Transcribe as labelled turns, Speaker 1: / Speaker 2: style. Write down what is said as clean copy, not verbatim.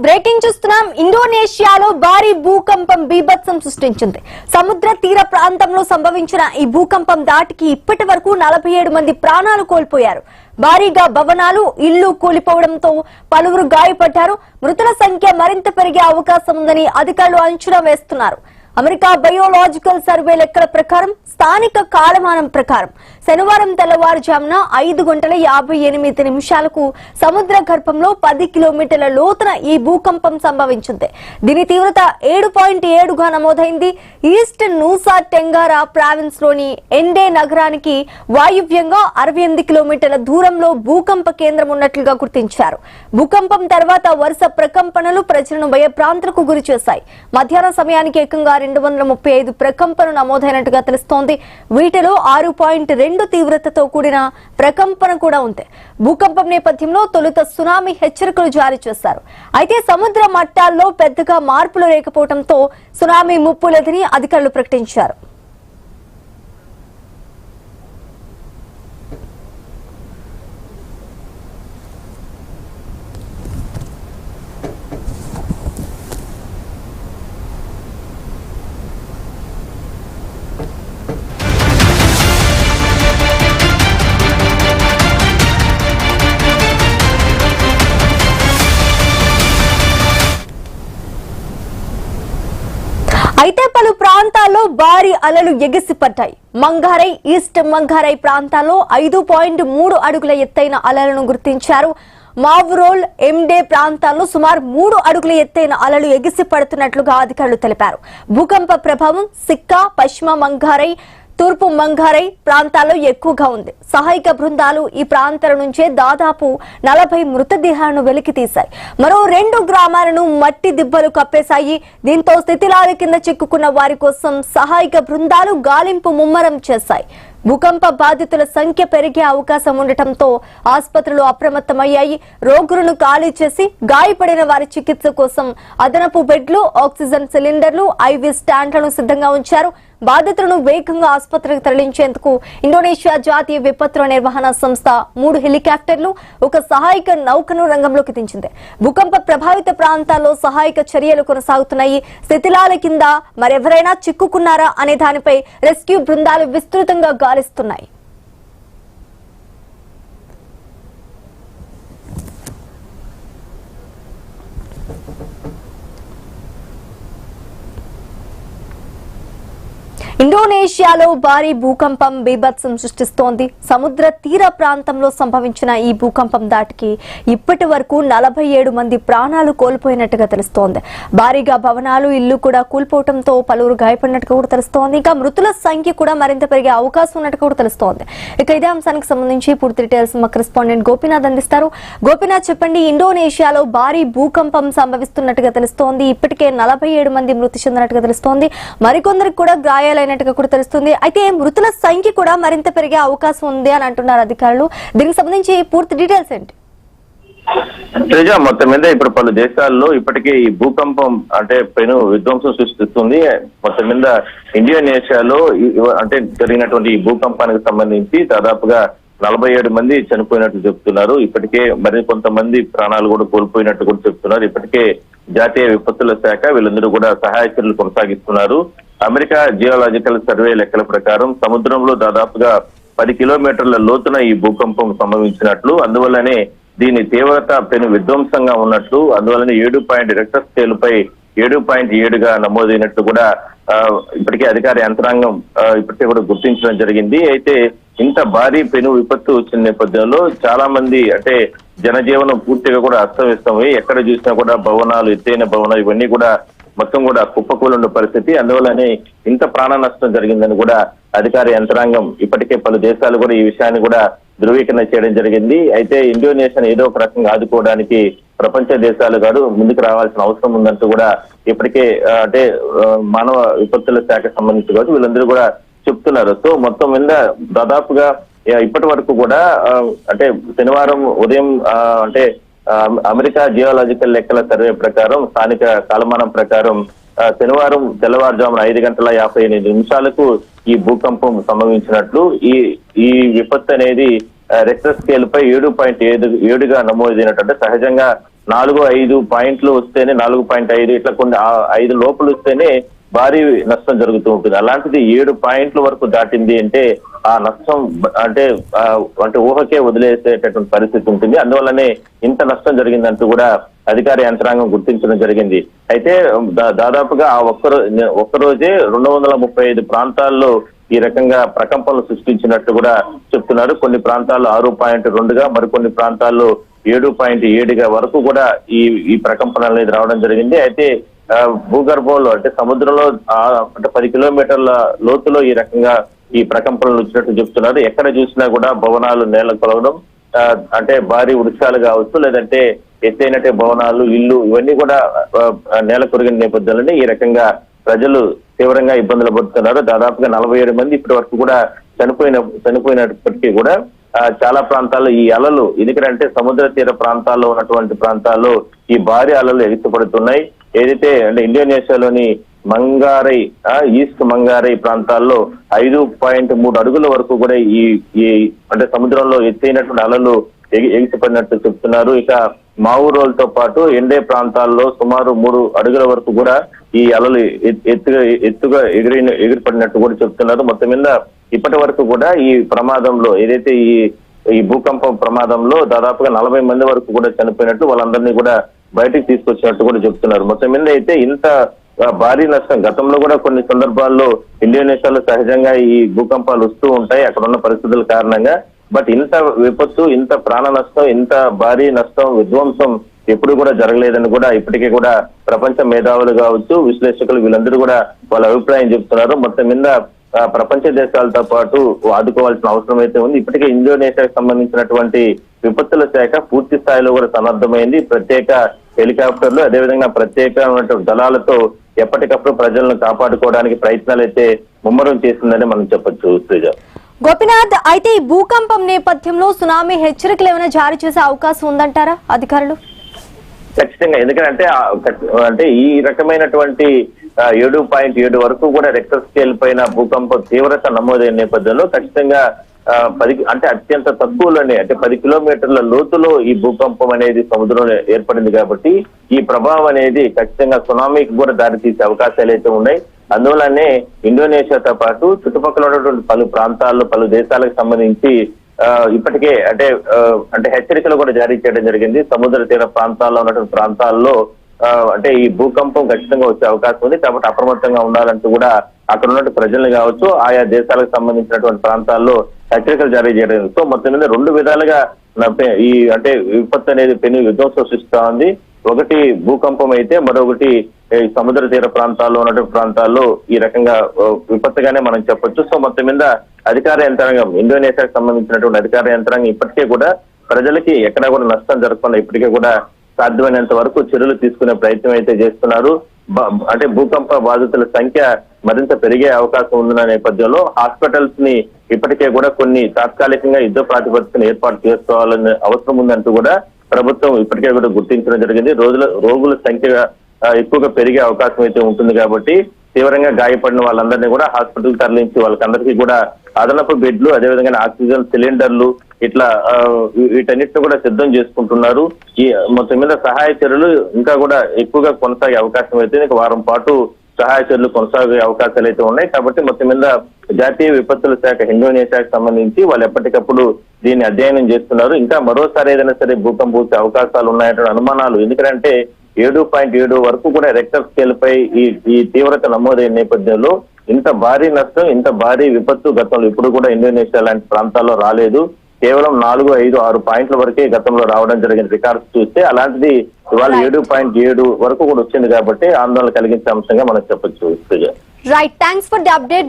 Speaker 1: Breaking చూస్తున్నాం. ఇండోనేషియాలో భారీ భూకంపం బీభత్సం సృష్టించింది. సముద్ర తీర ప్రాంతంలో సంభవించిన ఈ భూకంపం దాటికి ఇప్పటి వరకు 47 మంది ప్రాణాలు కోల్పోయారు. భారీగా భవనాలు, ఇళ్లు కూలిపోవడంతో పలువురు గాయపడ్డారు. మృతుల సంఖ్య మరింత పెరిగే అవకాశం ఉందని అధికారులు అంచనా వేస్తున్నారు. అమెరికా బయోలాజికల్ సర్వే లెక్కల ప్రకారం, స్థానిక కాలమానం ప్రకారం శనివారం తెల్లవారుజామున 5:58 సముద్ర గర్భంలో 10 కిలోమీటర్ల లోతున ఈ భూకంపం సంభవించింది. దీని తీవ్రత 7.7గా నమోదైంది. ఈస్ట్ నూసా టెంగారా ప్రావిన్స్ లోని ఎండే నగరానికి వాయువ్యంగా 68 కిలోమీటర్ల దూరంలో భూకంప కేంద్రం ఉన్నట్లుగా గుర్తించారు. భూకంపం తర్వాత వరుస ప్రకంపనలు ప్రజలను భయభ్రాంతులకు గురి చేశాయి. మధ్యాహ్నం సమయానికి ఏకంగా 235 ప్రకంపనలు నమోదైనట్టుగా తెలుస్తోంది. వీటిలో 6.2 తీవ్రతతో కూడిన ప్రకంపన కూడా ఉంది. భూకంపం నేపథ్యంలో తొలుత సునామీ హెచ్చరికలు జారీ చేశారు. అయితే సముద్ర మట్టాల్లో పెద్దగా మార్పులు లేకపోవడంతో సునామీ ముప్పు లేదని అధికారులు ప్రకటించారు. అయితే పలు ప్రాంతాల్లో భారీ అలలు ఎగిసిపడ్డాయి. మంగారై, ఈస్ట్ మంగారై ప్రాంతాల్లో 5.3 అడుగుల ఎత్తైన అలలను గుర్తించారు. మావురోల్, ఎండే ప్రాంతాల్లో సుమారు 3 అడుగుల ఎత్తైన అలలు ఎగిసిపడుతున్నట్లుగా అధికారులు తెలిపారు. భూకంప ప్రభావం సిక్కా, పశ్చిమ మంగారై, తూర్పు మంగారై ప్రాంతాల్లో ఎక్కువగా ఉంది. సహాయక బృందాలు ఈ ప్రాంతాల నుంచే దాదాపు 40 మృతదేహాలను వెలికి తీశాయి. మరో 2 గ్రామాలను మట్టి దిబ్బలు కప్పేశాయి. దీంతో స్థితిలాల కింద చిక్కుకున్న వారి కోసం సహాయక బృందాలు గాలింపు ముమ్మరం చేశాయి. భూకంప బాధితుల సంఖ్య పెరిగే అవకాశం ఉండటంతో ఆసుపత్రులు అప్రమత్తమయ్యాయి. రోగులను ఖాళీ చేసి గాయపడిన వారి చికిత్స కోసం అదనపు బెడ్లు, ఆక్సిజన్ సిలిండర్లు, ఐవీ స్టాండ్లను సిద్ధంగా ఉంచారు. బాధితులను వేగంగా ఆసుపత్రికి తరలించేందుకు ఇండోనేషియా జాతీయ విపత్తుల నిర్వహణ సంస్థ 3 హెలికాప్టర్లు, 1 సహాయక నౌకను రంగంలోకి దించింది. భూకంప ప్రభావిత ప్రాంతాల్లో సహాయక చర్యలు కొనసాగుతున్నాయి. స్థితిలాల కింద మరెవరైనా చిక్కుకున్నారా అనే దానిపై రెస్క్యూ బృందాలు విస్తృతంగా గాలిస్తున్నాయి. ఇండోనేషియాలో భారీ భూకంపం బీభత్సం సృష్టిస్తోంది. సముద్ర తీర ప్రాంతంలో సంభవించిన ఈ భూకంపం దాటికి ఇప్పటి వరకు 47 మంది ప్రాణాలు కోల్పోయినట్టుగా తెలుస్తోంది. భారీగా భవనాలు, ఇళ్లు కూడా కూలిపోవడంతో పలువురు గాయపడినట్టుగా కూడా తెలుస్తోంది. ఇంకా మృతుల సంఖ్య కూడా మరింత పెరిగే అవకాశం ఉన్నట్టుగా కూడా తెలుస్తోంది. ఇక ఇదే అంశానికి సంబంధించి పూర్తి డీటెయిల్స్ మా కరెస్పాండెంట్ గోపీనాథ్ అందిస్తారు. గోపీనాథ్, చెప్పండి, ఇండోనేషియాలో భారీ భూకంపం సంభవిస్తున్నట్టుగా తెలుస్తోంది. ఇప్పటికే 47 మంది మృతి చెందినట్టుగా తెలుస్తోంది. మరికొందరికి కూడా గాయాలైనట్టుగా కూడా తెలుస్తుంది. అయితే మృతుల సంఖ్య కూడా మరింత పెరిగే అవకాశం ఉంది అని అంటున్నారు అధికారులు. దీనికి సంబంధించి పూర్తి డీటెయిల్స్ ఏంటి?
Speaker 2: మొత్తం మీద ఇప్పుడు పలు దేశాల్లో ఇప్పటికే ఈ భూకంపం అంటే పెను విధ్వంసం సృష్టిస్తుంది. మొత్తం మీద ఇండోనేషియాలో అంటే జరిగినటువంటి ఈ భూకంపానికి సంబంధించి దాదాపుగా 47 మంది చనిపోయినట్లు చెప్తున్నారు. ఇప్పటికే మరి కొంతమంది ప్రాణాలు కూడా కోల్పోయినట్టు కూడా చెప్తున్నారు. ఇప్పటికే జాతీయ విపత్తుల శాఖ వీళ్ళందరూ కూడా సహాయ చర్యలు కొనసాగిస్తున్నారు. అమెరికా జియోలాజికల్ సర్వే లెక్కల ప్రకారం సముద్రంలో దాదాపుగా 10 కిలోమీటర్ల లోతున ఈ భూకంపం సంభవించినట్లు, అందువల్లనే దీని తీవ్రత పెను విధ్వంసంగా ఉన్నట్లు, అందువల్లనే 7 రిక్టర్ స్కేల్ పై 7.7గా నమోదైనట్టు కూడా ఇప్పటికే అధికార యంత్రాంగం ఇప్పటికే కూడా గుర్తించడం జరిగింది. అయితే ఇంత భారీ పెను విపత్తు వచ్చిన నేపథ్యంలో చాలా మంది అంటే జనజీవనం పూర్తిగా కూడా అస్తవ్యస్తమై ఎక్కడ చూసినా కూడా భవనాలు, ఎత్తైన భవనాలు ఇవన్నీ కూడా మొత్తం కూడా కుప్పకూలున్న పరిస్థితి. అందువల్లనే ఇంత ప్రాణ నష్టం జరిగిందని కూడా అధికార యంత్రాంగం ఇప్పటికే పలు దేశాలు కూడా ఈ విషయాన్ని కూడా ధృవీకరణ చేయడం జరిగింది. అయితే ఇండోనేషియాను ఏదో ఒక రకంగా ఆదుకోవడానికి ప్రపంచ దేశాలు కాదు ముందుకు రావాల్సిన అవసరం ఉందంటూ కూడా ఇప్పటికే అంటే మానవ విపత్తుల శాఖ సంబంధించి కాదు వీళ్ళందరూ కూడా చెప్తున్నారు. సో మొత్తం మీద దాదాపుగా ఇప్పటి వరకు కూడా అంటే శనివారం ఉదయం అంటే అమెరికా జియోలాజికల్ లెక్కల సర్వే ప్రకారం, స్థానిక కాలమానం ప్రకారం శనివారం తెల్లవారుజామున 5:58 ఈ భూకంపం సంభవించినట్లు ఈ విపత్తు అనేది రిక్టర్ స్కేల్ పై 7.7గా నమోదైనట్టు. సహజంగా 4-5 పాయింట్లు వస్తేనే 4.5 ఇట్లా కొన్ని 5 లోపల వస్తేనే భారీ నష్టం జరుగుతూ ఉంటుంది. అలాంటిది 7 పాయింట్ల వరకు దాటింది అంటే ఆ నష్టం అంటే ఊహకే వదిలేసేటటువంటి పరిస్థితి ఉంటుంది. అందువల్లనే ఇంత నష్టం జరిగిందంటూ కూడా అధికార యంత్రాంగం గుర్తించడం జరిగింది. అయితే దాదాపుగా ఆ ఒక్కరోజే 235 ప్రాంతాల్లో ఈ రకంగా ప్రకంపనలు సృష్టించినట్టు కూడా చెప్తున్నారు. కొన్ని ప్రాంతాల్లో 6.2గా, మరికొన్ని ప్రాంతాల్లో 7.7గా వరకు కూడా ఈ ప్రకంపనలు అనేది రావడం జరిగింది. అయితే భూగర్భంలో అంటే సముద్రంలో అంటే 10 కిలోమీటర్ల లోతులో ఈ రకంగా ఈ ప్రకంపనలు వచ్చినట్టు చెప్తున్నారు. ఎక్కడ చూసినా కూడా భవనాలు నేల కొలవడం, అంటే భారీ వృక్షాలు కావచ్చు, లేదంటే ఎత్తైనటే భవనాలు, ఇల్లు ఇవన్నీ కూడా నేల కొరిగిన నేపథ్యంలోనే ఈ రకంగా ప్రజలు తీవ్రంగా ఇబ్బందులు పడుతున్నారు. దాదాపుగా 47 మంది ఇప్పటి వరకు కూడా చనిపోయినప్పటికీ కూడా చాలా ప్రాంతాల్లో ఈ అలలు, ఎందుకంటే సముద్ర తీర ప్రాంతాల్లో ఉన్నటువంటి ప్రాంతాల్లో ఈ భారీ అలలు ఎగిసిపడుతున్నాయి. ఏదైతే అంటే ఇండోనేషియాలోని మంగారై, ఈస్ట్ మంగారై ప్రాంతాల్లో 5.3 అడుగుల వరకు కూడా ఈ అంటే సముద్రంలో ఎత్తైనటువంటి అలలు ఎగిసిపడినట్టు చెప్తున్నారు. ఇక మావురోల్తో పాటు ఎండే ప్రాంతాల్లో సుమారు 3 అడుగుల వరకు కూడా ఈ అలలు ఎత్తుగా ఎగిరిపడినట్టు కూడా చెప్తున్నారు. మొత్తం మీద ఇప్పటి వరకు కూడా ఈ ప్రమాదంలో ఏదైతే ఈ భూకంపం ప్రమాదంలో దాదాపుగా 40 మంది వరకు కూడా చనిపోయినట్టు, వాళ్ళందరినీ కూడా బయటికి తీసుకొచ్చినట్టు కూడా చెప్తున్నారు. మొత్తం మీద అయితే ఇంత భారీ నష్టం గతంలో కూడా కొన్ని సందర్భాల్లో ఇండోనేషియాలో సహజంగా ఈ భూకంపాలు వస్తూ ఉంటాయి అక్కడ ఉన్న పరిస్థితుల కారణంగా. బట్ ఇంత విపత్తు, ఇంత ప్రాణ నష్టం, ఇంత భారీ నష్టం, విధ్వంసం ఎప్పుడు కూడా జరగలేదని కూడా ఇప్పటికీ కూడా ప్రపంచ మేధావులు కావచ్చు, విశ్లేషకులు వీళ్ళందరూ కూడా వాళ్ళ అభిప్రాయం చెప్తున్నారు. మొత్తం మీద ప్రపంచ దేశాలతో పాటు ఆదుకోవాల్సిన అవసరం అయితే ఉంది. ఇప్పటికే ఇండోనేషియాకు సంబంధించినటువంటి విపత్తుల శాఖ పూర్తి స్థాయిలో కూడా సన్నద్ధమైంది. ప్రత్యేక హెలికాప్టర్లు, అదేవిధంగా ప్రత్యేకమైనటువంటి దళాలతో ఎప్పటికప్పుడు ప్రజలను కాపాడుకోవడానికి ప్రయత్నాలు అయితే ముమ్మరం చేసిందని మనం చెప్పొచ్చు. శ్రీజ,
Speaker 1: గోపినాథ్, అయితే ఈ భూకంపం నేపథ్యంలో సునామీ హెచ్చరికలు ఏమైనా జారీ చేసే అవకాశం ఉందంటారా అధికారులు?
Speaker 2: ఖచ్చితంగా, ఎందుకంటే అంటే ఈ రకమైనటువంటి 7.7 వరకు కూడా రెక్టర్ స్కేల్ పైన భూకంపం తీవ్రత నమోదైన నేపథ్యంలో ఖచ్చితంగా 10 అంటే అత్యంత తక్కువలోనే అంటే 10 కిలోమీటర్ల లోతులో ఈ భూకంపం అనేది సముద్రంలో ఏర్పడింది కాబట్టి ఈ ప్రభావం అనేది ఖచ్చితంగా సునామీకి కూడా దారితీసే అవకాశాలు అయితే ఉన్నాయి. అందువల్లనే ఇండోనేషియాతో పాటు చుట్టుపక్కల ఉన్నటువంటి పలు ప్రాంతాల్లో, పలు దేశాలకు సంబంధించి ఇప్పటికే అంటే హెచ్చరికలు కూడా జారీ చేయడం జరిగింది. సముద్ర తీర ప్రాంతాల్లో ఉన్నటువంటి ప్రాంతాల్లో అంటే ఈ భూకంపం ఖచ్చితంగా వచ్చే అవకాశం ఉంది కాబట్టి అప్రమత్తంగా ఉండాలంటూ కూడా అక్కడ ఉన్నటువంటి ప్రజల్ని కావచ్చు, ఆయా దేశాలకు సంబంధించినటువంటి ప్రాంతాల్లో హెచ్చరికలు జారీ చేయడం. సో మొత్తం మీద 2 విధాలుగా ఈ అంటే విపత్తు అనేది పెను విధ్వంసం సృష్టిస్తా ఉంది. ఒకటి భూకంపం అయితే, మరొకటి సముద్ర తీర ప్రాంతాల్లో ఉన్నటువంటి ప్రాంతాల్లో ఈ రకంగా విపత్తుగానే మనం చెప్పొచ్చు. సో మొత్తం మీద అధికార యంత్రాంగం, ఇండోనేషియాకు సంబంధించినటువంటి అధికార యంత్రాంగం ఇప్పటికే కూడా ప్రజలకి ఎక్కడా కూడా నష్టం జరగకుండా ఇప్పటికే కూడా సాధ్యమైనంత వరకు చర్యలు తీసుకునే ప్రయత్నం అయితే చేస్తున్నారు. అంటే భూకంప బాధితుల సంఖ్య మరింత పెరిగే అవకాశం ఉందన్న నేపథ్యంలో హాస్పిటల్స్ ని ఇప్పటికే కూడా కొన్ని తాత్కాలికంగా యుద్ధ ప్రాతిపదికన ఏర్పాటు చేసుకోవాలనే అవసరం ఉందంటూ కూడా ప్రభుత్వం ఇప్పటికే కూడా గుర్తించడం జరిగింది. రోగుల సంఖ్య ఎక్కువగా పెరిగే అవకాశం అయితే ఉంటుంది కాబట్టి తీవ్రంగా గాయపడిన వాళ్ళందరినీ కూడా హాస్పిటల్ తరలించి వాళ్ళకందరికీ కూడా అదనపు బెడ్లు, అదేవిధంగా ఆక్సిజన్ సిలిండర్లు ఇట్లా వీటన్నిటిని కూడా సిద్ధం చేసుకుంటున్నారు. ఈ మొత్తం మీద సహాయ చర్యలు ఇంకా కూడా ఎక్కువగా కొనసాగే అవకాశం అయితే, వారం పాటు సహాయ చర్యలు కొనసాగే అవకాశాలు అయితే ఉన్నాయి. కాబట్టి మొత్తం మీద జాతీయ విపత్తుల శాఖ ఇండోనేషియాకు సంబంధించి వాళ్ళు ఎప్పటికప్పుడు దీన్ని అధ్యయనం చేస్తున్నారు. ఇంకా మరోసారి ఏదైనా సరే భూకంపం వచ్చే అవకాశాలు ఉన్నాయంటే అనుమానాలు, ఎందుకంటే 7.7 వరకు కూడా రెక్టర్ స్కేల్ పై ఈ తీవ్రత నమోదైన నేపథ్యంలో ఇంత భారీ నష్టం, ఇంత భారీ విపత్తు గతంలో ఇప్పుడు కూడా ఇండోనేషియా లాంటి ప్రాంతాల్లో రాలేదు. కేవలం 4, 5, 6 పాయింట్ల వరకే గతంలో రావడం జరిగిన రికార్డ్స్ చూస్తే, అలాంటిది ఇవాళ 7.7 వరకు కూడా వచ్చింది కాబట్టి ఆందోళన కలిగించే అంశంగా మనం చెప్పొచ్చు.
Speaker 1: Right, thanks for the update.